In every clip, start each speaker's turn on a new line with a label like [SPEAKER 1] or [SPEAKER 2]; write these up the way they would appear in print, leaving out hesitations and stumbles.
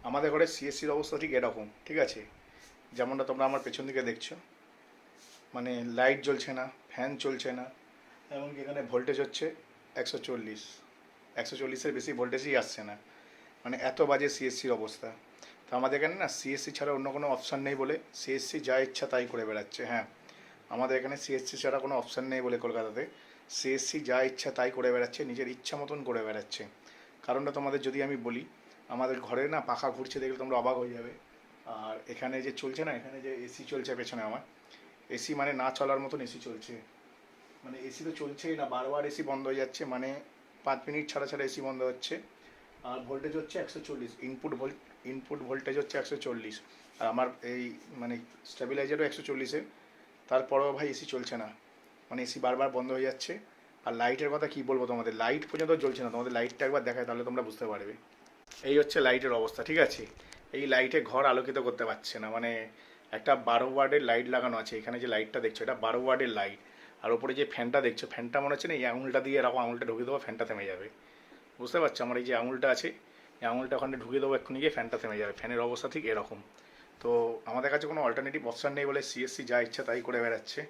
[SPEAKER 1] আমাদের ঘরে সিএসসির অবস্থা ঠিক এরকম, ঠিক আছে? যেমনটা তোমরা আমার পেছন দিকে দেখছো, মানে লাইট জ্বলছে না, ফ্যান চলছে না, এমনকি এখানে ভোল্টেজ হচ্ছে 140, 140-এর বেশি ভোল্টেজই আসছে না। মানে এত বাজে সিএসসির অবস্থা। তো আমাদের এখানে না সিএসসি ছাড়া অন্য কোনো অপশান নেই বলে সিএসসি যা ইচ্ছা তাই করে বেড়াচ্ছে। হ্যাঁ, আমাদের এখানে সিএসসি ছাড়া কোনো অপশান নেই বলে কলকাতাতে সিএসসি যা ইচ্ছা তাই করে বেড়াচ্ছে, নিজের ইচ্ছা মতন করে বেড়াচ্ছে। কারণটা তোমাদের যদি আমি বলি, আমাদের ঘরে না পাখা ঘুরছে দেখলে তোমরা অবাক হয়ে যাবে। আর এখানে যে চলছে না, এখানে যে এসি চলছে পেছনে আমার, এসি মানে না চলার মতন এসি চলছে। মানে এসি তো চলছেই না, বারবার এসি বন্ধ হয়ে যাচ্ছে, মানে 5 মিনিট ছাড়া ছাড়া এসি বন্ধ হচ্ছে। আর ভোল্টেজ হচ্ছে 140, ইনপুট ভোল্টেজ হচ্ছে 140। আর আমার এই মানে স্টেবিলাইজারও 140-এর, তারপরেও ভাই এসি চলছে না। মানে এসি বারবার বন্ধ হয়ে যাচ্ছে। আর লাইটের কথা কি বলবো তোমাদের, লাইট পর্যন্ত জ্বলছে না। তোমাদের লাইটটা একবার দেখায় তাহলে তোমরা বুঝতে পারবে। এই হচ্ছে লাইটের অবস্থা, ঠিক আছে? এই লাইটে ঘর আলোকিত করতে পারছে না। মানে একটা 12 ওয়ার্ডের লাইট লাগানো আছে, এখানে যে লাইটটা দেখছো এটা 12 ওয়ার্ডের লাইট। আর ওপরে যে ফ্যানটা দেখছো, ফ্যানটা মনে হচ্ছে না এই আঙুলটা দিয়ে এরকম আঙুলটা ঢুকে দেবো ফ্যানটা থেমে যাবে। বুঝতে পারছো? আমার এই যে আঙুলটা আছে, এই আঙুলটা ওখানে ঢুকে দেবো, এক্ষুনি গিয়ে ফ্যানটা থেমে যাবে। ফ্যানের অবস্থা ঠিক এরকম। তো আমাদের কাছে কোনো অল্টারনেটিভ অপশান নেই বলে সিএসসি যা ইচ্ছা তাই করে বেড়াচ্ছে।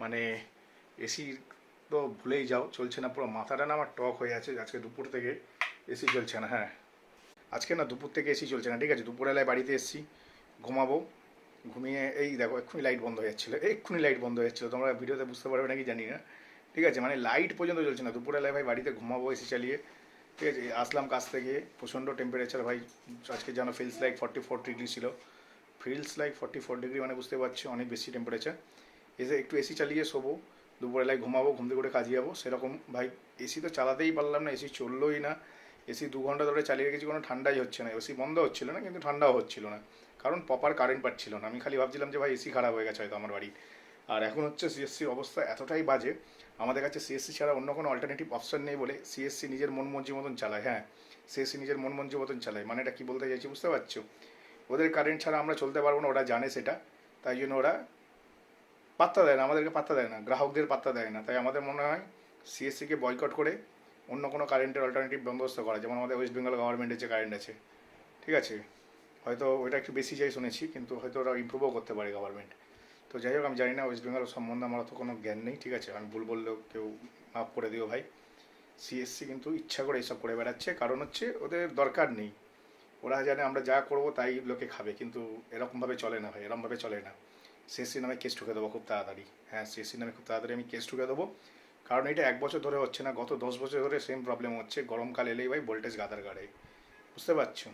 [SPEAKER 1] মানে এসি তো ভুলেই যাও, চলছে না। পুরো মাথাটা না আমার টক হয়ে আছে আজকে দুপুর থেকে, এসি চলছে না। হ্যাঁ, আজকে না দুপুর থেকে এসি চলছে না, ঠিক আছে? দুপুরবেলায় বাড়িতে এসেছি, ঘুমাবো, ঘুমিয়ে এই দেখো এক্ষুনি লাইট বন্ধ হয়ে যাচ্ছিলো, এক্ষুনি লাইট বন্ধ হয়ে যাচ্ছিলো। তোমরা ভিডিওতে বুঝতে পারবে নাকি জানি না, ঠিক আছে? মানে লাইট পর্যন্ত চলছে না। দুপুরবেলায় ভাই বাড়িতে ঘুমাবো এসি চালিয়ে, ঠিক আছে? আসলাম কাজ থেকে, প্রচণ্ড টেম্পারেচার ভাই। আজকে যেন ফিলস লাইক 44 ডিগ্রি ছিল। ফিলস লাইক 44 ডিগ্রি, মানে বুঝতে পারছি অনেক বেশি টেম্পারেচার। এসে একটু এসি চালিয়ে শোবো, দুপুরবেলায় ঘুমাবো, ঘুম থেকে করে কাজে যাবো সেরকম। ভাই এসি তো চালাতেই পারলাম না, এসি চললোই না। এসি 2 ঘন্টা ধরে চালিয়ে রেখেছি, কোনো ঠান্ডাই হচ্ছে না। এসি বন্ধ হচ্ছিল না কিন্তু ঠান্ডাও হচ্ছিল না, কারণ প্রপার কারেন্ট পাচ্ছিল না। আমি খালি ভাবছিলাম যে ভাই এসি খারাপ হয়ে গেছে হয়তো আমার বাড়ির। আর এখন হচ্ছে সিএসসির অবস্থা এতটাই বাজে, আমাদের কাছে সিএসসি ছাড়া অন্য কোনো অল্টারনেটিভ অপশন নেই বলে সিএসসি নিজের মন মর্জি মতন চালায়। হ্যাঁ, সিএসসি নিজের মন মর্জি মতন চালায়। মানে এটা কী বলতে চাইছি বুঝতে পারছো? ওদের কারেন্ট ছাড়া আমরা চলতে পারবো না, ওরা জানে সেটা। তাই জন্য ওরা পাত্তা দেয় না, আমাদেরকে পাত্তা দেয় না, গ্রাহকদের পাত্তা দেয় না। তাই আমাদের মনে হয় সিএসসিকে বয়কট করে অন্য কোনো কারেন্টের অল্টারনেটিভ বন্দোবস্ত করা, যেমন আমাদের ওয়েস্ট বেঙ্গল গভর্নমেন্টের যে কারেন্ট আছে, ঠিক আছে? হয়তো ওইটা একটু বেশি যাই শুনেছি, কিন্তু হয়তো ওরা ইম্প্রুভও করতে পারে গভর্নমেন্ট। তো যাই হোক, আমি জানি না, ওয়েস্ট বেঙ্গল সম্বন্ধে আমার অত কোনো জ্ঞান নেই, ঠিক আছে? আমি ভুল বললেও কেউ মাফ করে দিও ভাই। সিএসসি কিন্তু ইচ্ছা করে এইসব করে বেড়াচ্ছে, কারণ হচ্ছে ওদের দরকার নেই। ওরা জানে আমরা যা করবো তাই লোকে খাবে, কিন্তু এরকমভাবে চলে না ভাই, এরকমভাবে চলে না। সিএসসি নামে কেস ঠুকে দেবো খুব তাড়াতাড়ি। হ্যাঁ, সিএসসি নামে খুব তাড়াতাড়ি আমি কেস ঠুকে দেবো। কারণ এটা 1 বছর ধরে হচ্ছে না, গত 10 বছর ধরে সেম প্রবলেম হচ্ছে। গরমকাল এলেই ভাই ভোল্টেজ গাদার গাড়ে, বুঝতে পারছো?